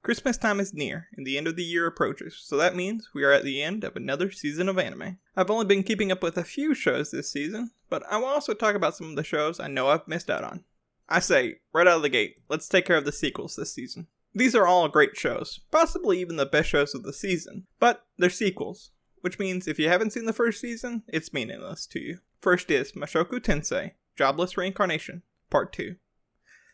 Christmas time is near, and the end of the year approaches, so that means we are at the end of another season of anime. I've only been keeping up with a few shows this season, but I will also talk about some of the shows I know I've missed out on. I say, right out of the gate, let's take care of the sequels this season. These are all great shows, possibly even the best shows of the season, but they're sequels, which means if you haven't seen the first season, it's meaningless to you. First is Mushoku Tensei, Jobless Reincarnation, Part 2.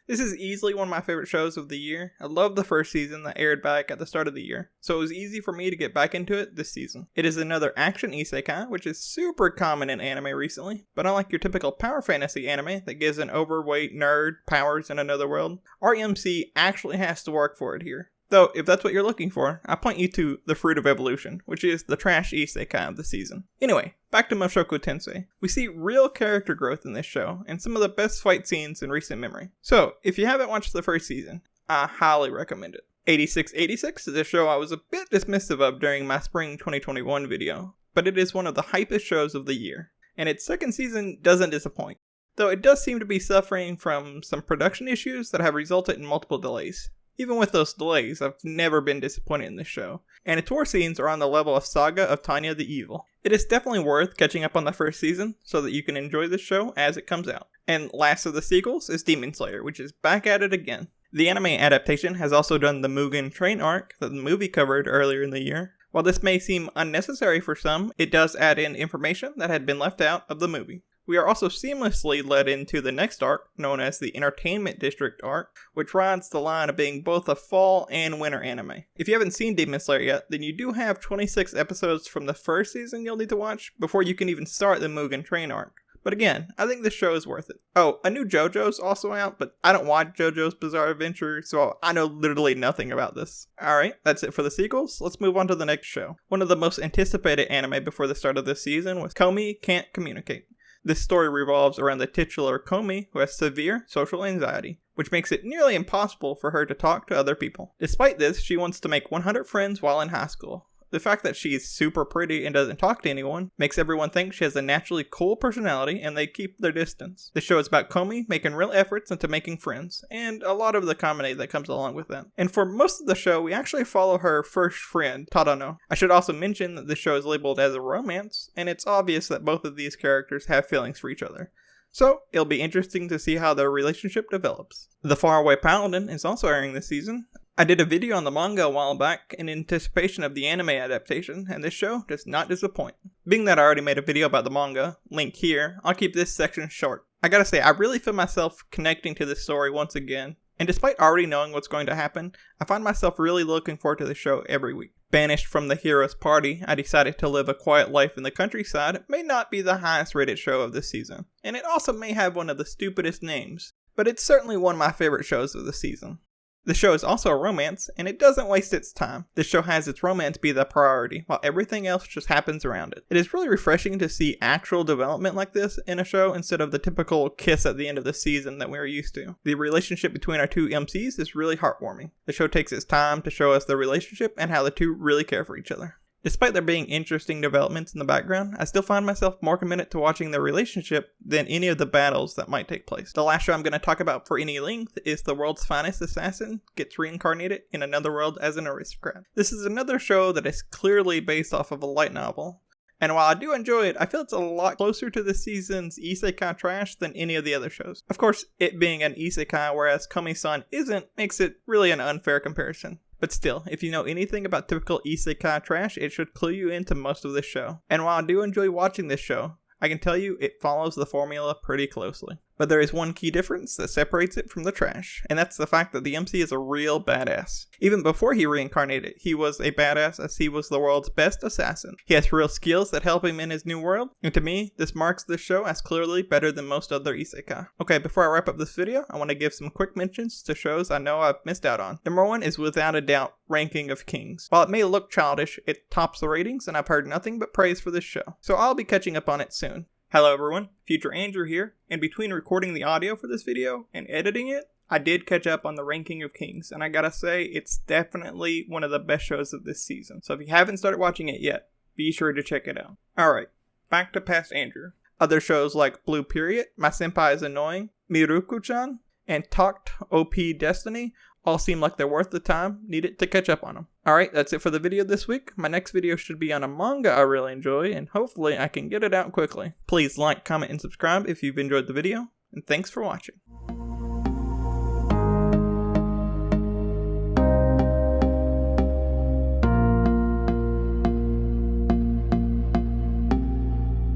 This is easily one of my favorite shows of the year. I love the first season that aired back at the start of the year, so it was easy for me to get back into it this season. It is another action isekai, which is super common in anime recently, but unlike your typical power fantasy anime that gives an overweight nerd powers in another world, RMC actually has to work for it here. Though, if that's what you're looking for, I point you to The Fruit of Evolution, which is the trash isekai of the season. Anyway, back to Mushoku Tensei. We see real character growth in this show, and some of the best fight scenes in recent memory. So, if you haven't watched the first season, I highly recommend it. 8686 is a show I was a bit dismissive of during my spring 2021 video, but it is one of the hypest shows of the year, and its second season doesn't disappoint. Though it does seem to be suffering from some production issues that have resulted in multiple delays. Even with those delays, I've never been disappointed in this show, and its war scenes are on the level of Saga of Tanya the Evil. It is definitely worth catching up on the first season so that you can enjoy this show as it comes out. And last of the sequels is Demon Slayer, which is back at it again. The anime adaptation has also done the Mugen Train arc that the movie covered earlier in the year. While this may seem unnecessary for some, it does add in information that had been left out of the movie. We are also seamlessly led into the next arc, known as the Entertainment District arc, which rides the line of being both a fall and winter anime. If you haven't seen Demon Slayer yet, then you do have 26 episodes from the first season you'll need to watch before you can even start the Mugen Train arc. But again, I think this show is worth it. Oh, a new Jojo's also out, but I don't watch Jojo's Bizarre Adventure, so I know literally nothing about this. Alright, that's it for the sequels. Let's move on to the next show. One of the most anticipated anime before the start of this season was Komi Can't Communicate. This story revolves around the titular Komi, who has severe social anxiety, which makes it nearly impossible for her to talk to other people. Despite this, she wants to make 100 friends while in high school. The fact that she is super pretty and doesn't talk to anyone makes everyone think she has a naturally cool personality and they keep their distance. The show is about Komi making real efforts into making friends, and a lot of the comedy that comes along with them. And for most of the show, we actually follow her first friend, Tadano. I should also mention that the show is labeled as a romance, and it's obvious that both of these characters have feelings for each other. So, it'll be interesting to see how their relationship develops. The Faraway Paladin is also airing this season. I did a video on the manga a while back in anticipation of the anime adaptation, and this show does not disappoint. Being that I already made a video about the manga, link here, I'll keep this section short. I gotta say, I really feel myself connecting to this story once again, and despite already knowing what's going to happen, I find myself really looking forward to the show every week. Banished from the hero's party, I decided to live a quiet life in the countryside. It may not be the highest rated show of this season, and it also may have one of the stupidest names, but it's certainly one of my favorite shows of the season. The show is also a romance, and it doesn't waste its time. The show has its romance be the priority, while everything else just happens around it. It is really refreshing to see actual development like this in a show instead of the typical kiss at the end of the season that we're used to. The relationship between our two MCs is really heartwarming. The show takes its time to show us the relationship and how the two really care for each other. Despite there being interesting developments in the background, I still find myself more committed to watching their relationship than any of the battles that might take place. The last show I'm going to talk about for any length is The World's Finest Assassin gets reincarnated in another world as an aristocrat. This is another show that is clearly based off of a light novel. And while I do enjoy it, I feel it's a lot closer to this season's isekai trash than any of the other shows. Of course, it being an isekai whereas Komi-san isn't makes it really an unfair comparison. But still, if you know anything about typical isekai trash, it should clue you into most of this show. And while I do enjoy watching this show, I can tell you it follows the formula pretty closely. But there is one key difference that separates it from the trash, and that's the fact that the MC is a real badass. Even before he reincarnated, he was a badass as he was the world's best assassin. He has real skills that help him in his new world, and to me, this marks this show as clearly better than most other isekai. Okay, before I wrap up this video, I want to give some quick mentions to shows I know I've missed out on. Number 1 is without a doubt Ranking of Kings. While it may look childish, it tops the ratings, and I've heard nothing but praise for this show. So I'll be catching up on it soon. Hello everyone, Future Andrew here, and between recording the audio for this video and editing it, I did catch up on the Ranking of Kings, and I gotta say, it's definitely one of the best shows of this season. So if you haven't started watching it yet, be sure to check it out. Alright, back to past Andrew. Other shows like Blue Period, My Senpai is Annoying, Miruku-chan, and Talked OP Destiny all seem like they're worth the time needed to catch up on them. Alright, that's it for the video this week. My next video should be on a manga I really enjoy, and hopefully I can get it out quickly. Please like, comment, and subscribe if you've enjoyed the video, and thanks for watching.